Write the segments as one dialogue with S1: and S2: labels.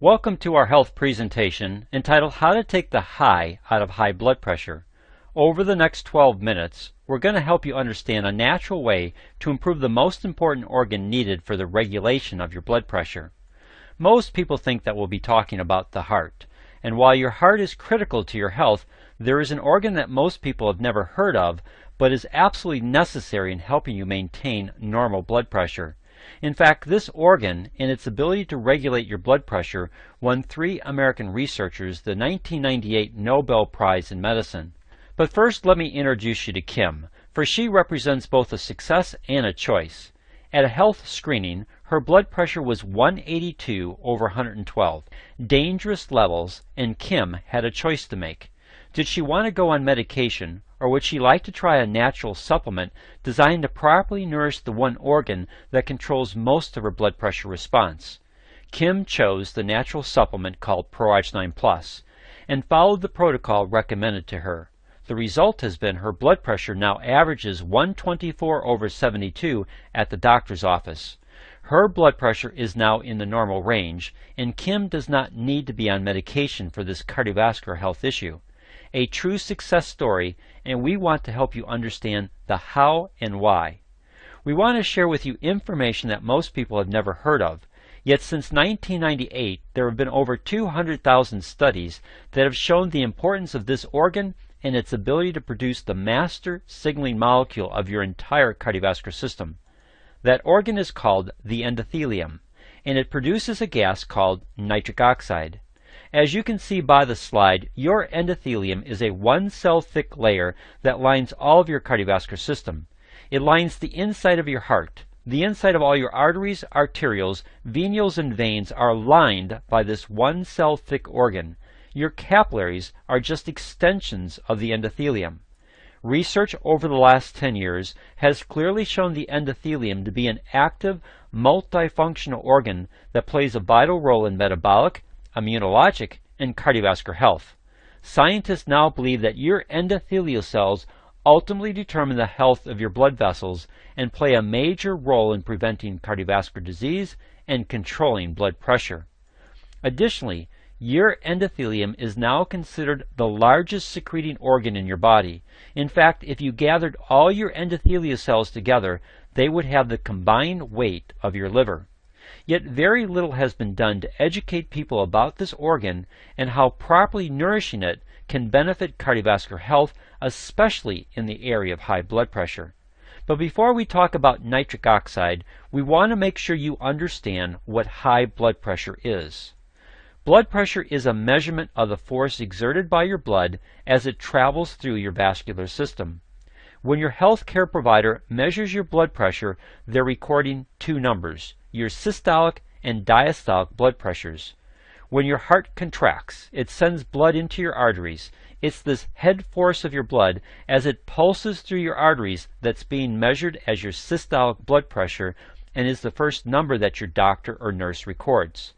S1: Welcome to our health presentation entitled How to Take the High Out of High Blood Pressure. Over the next 12 minutes, we're going to help you understand a natural way to improve the most important organ needed for the regulation of your blood pressure. Most people think that we'll be talking about the heart. And while your heart is critical to your health, there is an organ that most people have never heard of, but is absolutely necessary in helping you maintain normal blood pressure. In fact, this organ and its ability to regulate your blood pressure won 3 American researchers the 1998 Nobel Prize in Medicine. But first, let me introduce you to Kim, for she represents both a success and a choice. At a health screening, her blood pressure was 182/112, dangerous levels, and Kim had a choice to make. Did she want to go on medication, or would she like to try a natural supplement designed to properly nourish the one organ that controls most of her blood pressure response? Kim chose the natural supplement called ProOxide Plus and followed the protocol recommended to her. The result has been her blood pressure now averages 124/72 at the doctor's office. Her blood pressure is now in the normal range, and Kim does not need to be on medication for this cardiovascular health issue. A true success story, and we want to help you understand the how and why. We want to share with you information that most people have never heard of. Yet since 1998, there have been over 200,000 studies that have shown the importance of this organ and its ability to produce the master signaling molecule of your entire cardiovascular system. That organ is called the endothelium, and it produces a gas called nitric oxide. As you can see by the slide, your endothelium is a one-cell thick layer that lines all of your cardiovascular system. It lines the inside of your heart. The inside of all your arteries, arterioles, venules, and veins are lined by this one-cell thick organ. Your capillaries are just extensions of the endothelium. Research over the last 10 years has clearly shown the endothelium to be an active, multifunctional organ that plays a vital role in metabolic, immunologic, and cardiovascular health. Scientists now believe that your endothelial cells ultimately determine the health of your blood vessels and play a major role in preventing cardiovascular disease and controlling blood pressure. Additionally, your endothelium is now considered the largest secreting organ in your body. In fact, if you gathered all your endothelial cells together, they would have the combined weight of your liver. Yet very little has been done to educate people about this organ and how properly nourishing it can benefit cardiovascular health, especially in the area of high blood pressure. But before we talk about nitric oxide, we want to make sure you understand what high blood pressure is. Blood pressure is a measurement of the force exerted by your blood as it travels through your vascular system. When your health care provider measures your blood pressure, they're recording 2 numbers, your systolic and diastolic blood pressures. When your heart contracts, it sends blood into your arteries. It's this head force of your blood as it pulses through your arteries that's being measured as your systolic blood pressure and is the first number that your doctor or nurse records.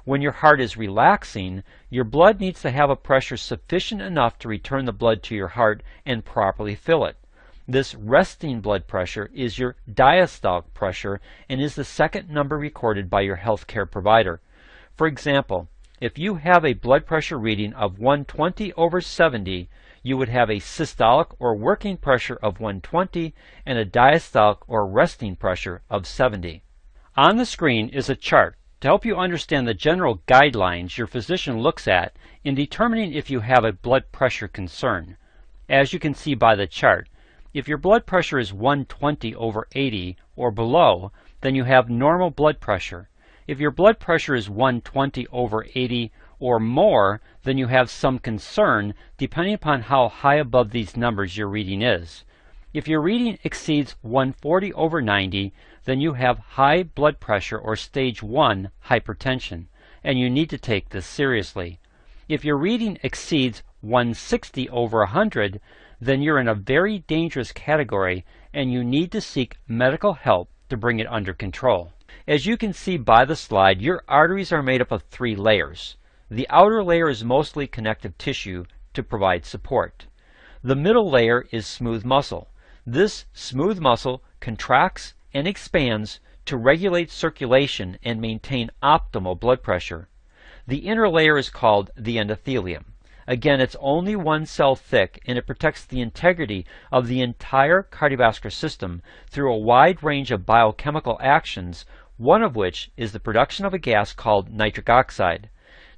S1: When your heart is relaxing, your blood needs to have a pressure sufficient enough to return the blood to your heart and properly fill it. This resting blood pressure is your diastolic pressure and is the second number recorded by your healthcare provider. For example, if you have a blood pressure reading of 120/70, you would have a systolic or working pressure of 120 and a diastolic or resting pressure of 70. On the screen is a chart to help you understand the general guidelines your physician looks at in determining if you have a blood pressure concern. As you can see by the chart, if your blood pressure is 120/80 or below, then you have normal blood pressure. If your blood pressure is 120/80 or more, then you have some concern depending upon how high above these numbers your reading is. If your reading exceeds 140/90, then you have high blood pressure or stage 1 hypertension, and you need to take this seriously. If your reading exceeds 160/100, then you're in a very dangerous category and you need to seek medical help to bring it under control. As you can see by the slide, your arteries are made up of 3 layers. The outer layer is mostly connective tissue to provide support. The middle layer is smooth muscle. This smooth muscle contracts and expands to regulate circulation and maintain optimal blood pressure. The inner layer is called the endothelium. Again, it's only one cell thick, and it protects the integrity of the entire cardiovascular system through a wide range of biochemical actions, one of which is the production of a gas called nitric oxide.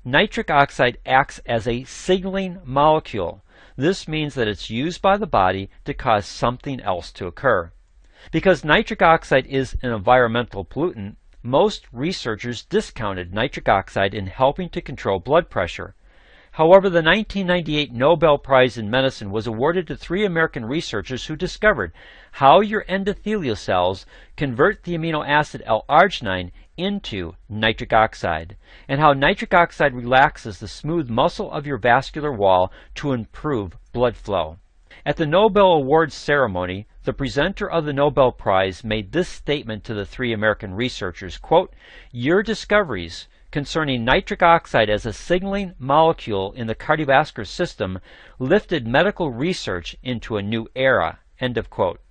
S1: Nitric oxide acts as a signaling molecule. This means that it's used by the body to cause something else to occur. Because nitric oxide is an environmental pollutant, most researchers discounted nitric oxide in helping to control blood pressure. However, the 1998 Nobel Prize in Medicine was awarded to 3 American researchers who discovered how your endothelial cells convert the amino acid L-arginine into nitric oxide, and how nitric oxide relaxes the smooth muscle of your vascular wall to improve blood flow. At the Nobel Awards ceremony, the presenter of the Nobel Prize made this statement to the 3 American researchers, quote, "Your discoveries concerning nitric oxide as a signaling molecule in the cardiovascular system lifted medical research into a new era," end of quote.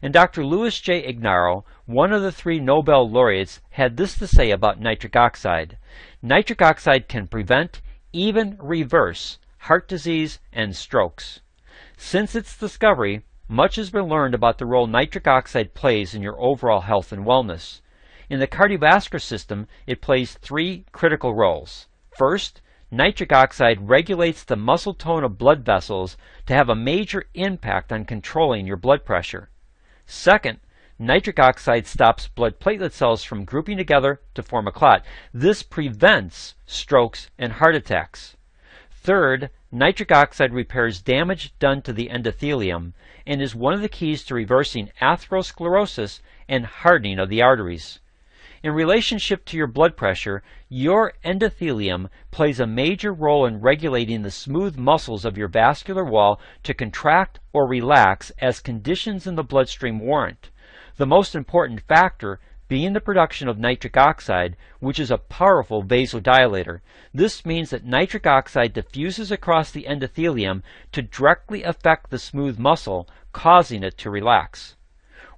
S1: And Dr. Louis J. Ignarro, one of the 3 Nobel laureates, had this to say about nitric oxide. Nitric oxide can prevent, even reverse, heart disease and strokes. Since its discovery, much has been learned about the role nitric oxide plays in your overall health and wellness. In the cardiovascular system, it plays 3 critical roles. First, nitric oxide regulates the muscle tone of blood vessels to have a major impact on controlling your blood pressure. Second, nitric oxide stops blood platelet cells from grouping together to form a clot. This prevents strokes and heart attacks. Third, nitric oxide repairs damage done to the endothelium and is one of the keys to reversing atherosclerosis and hardening of the arteries. In relationship to your blood pressure, your endothelium plays a major role in regulating the smooth muscles of your vascular wall to contract or relax as conditions in the bloodstream warrant. The most important factor being the production of nitric oxide, which is a powerful vasodilator. This means that nitric oxide diffuses across the endothelium to directly affect the smooth muscle, causing it to relax.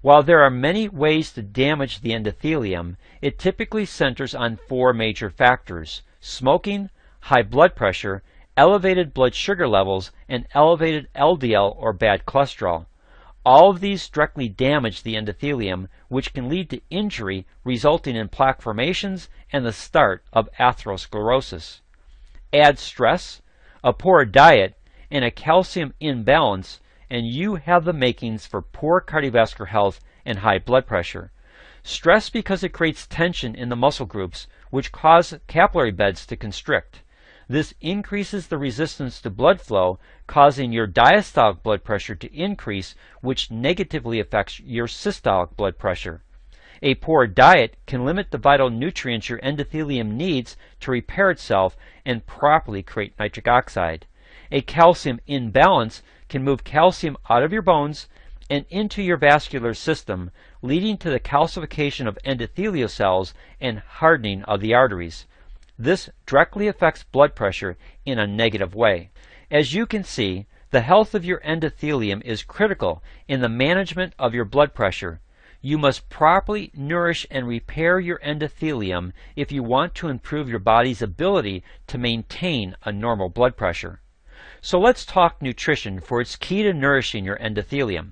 S1: While there are many ways to damage the endothelium, it typically centers on 4 major factors: smoking, high blood pressure, elevated blood sugar levels, and elevated LDL or bad cholesterol. All of these directly damage the endothelium, which can lead to injury resulting in plaque formations and the start of atherosclerosis. Add stress, a poor diet, and a calcium imbalance, and you have the makings for poor cardiovascular health and high blood pressure. Stress because it creates tension in the muscle groups, which cause capillary beds to constrict. This increases the resistance to blood flow, causing your diastolic blood pressure to increase, which negatively affects your systolic blood pressure. A poor diet can limit the vital nutrients your endothelium needs to repair itself and properly create nitric oxide. A calcium imbalance can move calcium out of your bones and into your vascular system, leading to the calcification of endothelial cells and hardening of the arteries. This directly affects blood pressure in a negative way. As you can see, the health of your endothelium is critical in the management of your blood pressure. You must properly nourish and repair your endothelium if you want to improve your body's ability to maintain a normal blood pressure. So let's talk nutrition, for it's key to nourishing your endothelium.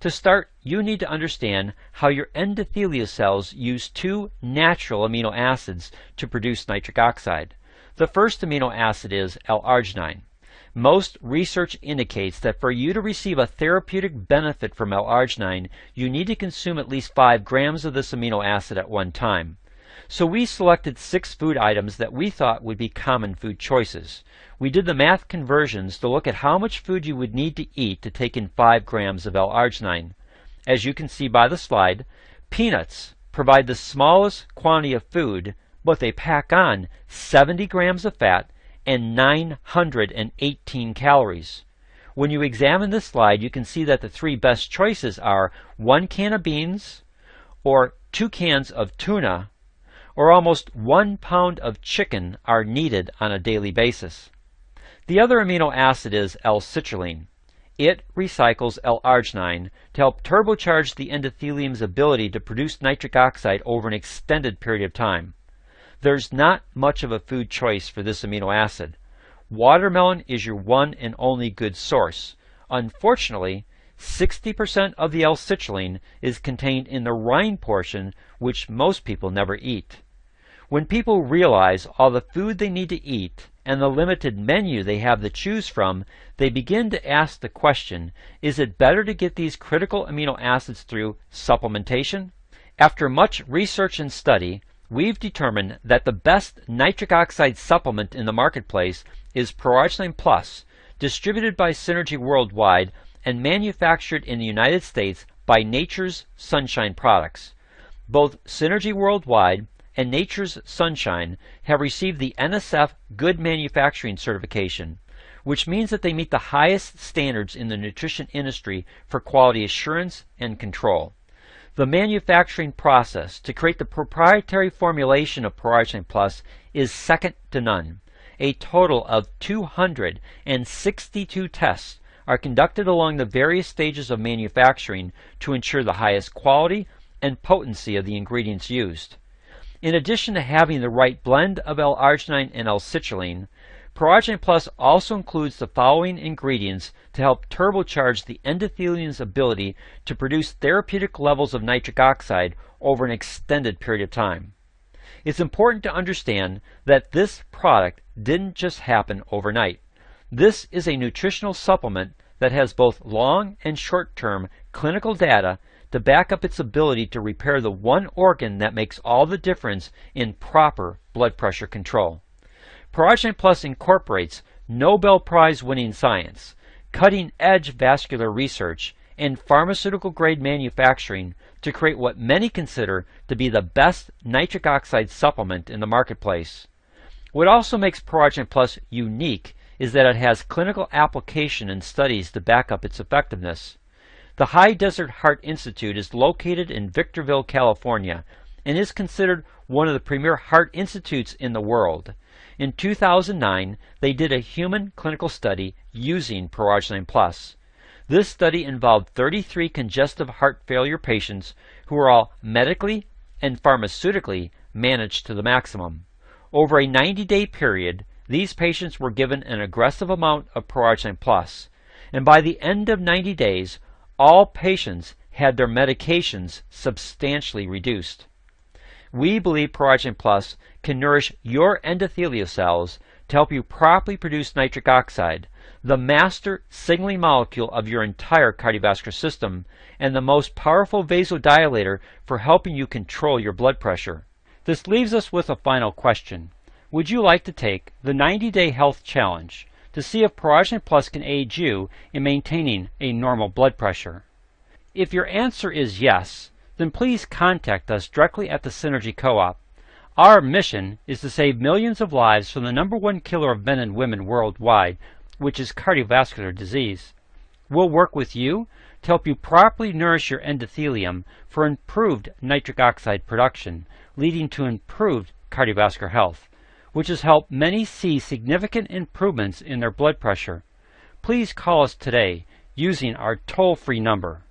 S1: To start, you need to understand how your endothelial cells use 2 natural amino acids to produce nitric oxide. The first amino acid is L-arginine. Most research indicates that for you to receive a therapeutic benefit from L-arginine, you need to consume at least 5 grams of this amino acid at one time. So we selected 6 food items that we thought would be common food choices. We did the math conversions to look at how much food you would need to eat to take in 5 grams of L-arginine. As you can see by the slide, peanuts provide the smallest quantity of food, but they pack on 70 grams of fat and 918 calories. When you examine this slide, you can see that the 3 best choices are 1 can of beans, or 2 cans of tuna, or almost 1 pound of chicken are needed on a daily basis. The other amino acid is L-citrulline. It recycles L-arginine to help turbocharge the endothelium's ability to produce nitric oxide over an extended period of time. There's not much of a food choice for this amino acid. Watermelon is your one and only good source. Unfortunately, 60% of the L-citrulline is contained in the rind portion, which most people never eat. When people realize all the food they need to eat and the limited menu they have to choose from, they begin to ask the question, is it better to get these critical amino acids through supplementation? After much research and study, we've determined that the best nitric oxide supplement in the marketplace is Pro-Arginine Plus, distributed by Synergy worldwide and manufactured in the United States by Nature's Sunshine Products. Both Synergy Worldwide and Nature's Sunshine have received the NSF Good Manufacturing certification, which means that they meet the highest standards in the nutrition industry for quality assurance and control. The manufacturing process to create the proprietary formulation of Pro-Arginine Plus is second to none. A total of 262 tests are conducted along the various stages of manufacturing to ensure the highest quality and potency of the ingredients used. In addition to having the right blend of L-arginine and L-citrulline, Pro-Arginine Plus also includes the following ingredients to help turbocharge the endothelium's ability to produce therapeutic levels of nitric oxide over an extended period of time. It's important to understand that this product didn't just happen overnight. This is a nutritional supplement that has both long and short-term clinical data to back up its ability to repair the one organ that makes all the difference in proper blood pressure control. Pro-Arginine Plus incorporates Nobel Prize-winning science, cutting-edge vascular research, and pharmaceutical-grade manufacturing to create what many consider to be the best nitric oxide supplement in the marketplace. What also makes Pro-Arginine Plus unique is that it has clinical application and studies to back up its effectiveness. The High Desert Heart Institute is located in Victorville, California, and is considered one of the premier heart institutes in the world. In 2009, they did a human clinical study using Pro-Arginine Plus. This study involved 33 congestive heart failure patients who were all medically and pharmaceutically managed to the maximum. Over a 90-day period, these patients were given an aggressive amount of Pro-Arginine Plus, and by the end of 90 days, all patients had their medications substantially reduced. We believe Pro-Arginine Plus can nourish your endothelial cells to help you properly produce nitric oxide, the master signaling molecule of your entire cardiovascular system, and the most powerful vasodilator for helping you control your blood pressure. This leaves us with a final question. Would you like to take the 90-day health challenge to see if Pro-Arginine Plus can aid you in maintaining a normal blood pressure? If your answer is yes, then please contact us directly at the Synergy Co-op. Our mission is to save millions of lives from the #1 killer of men and women worldwide, which is cardiovascular disease. We'll work with you to help you properly nourish your endothelium for improved nitric oxide production, leading to improved cardiovascular health, which has helped many see significant improvements in their blood pressure. Please call us today using our toll-free number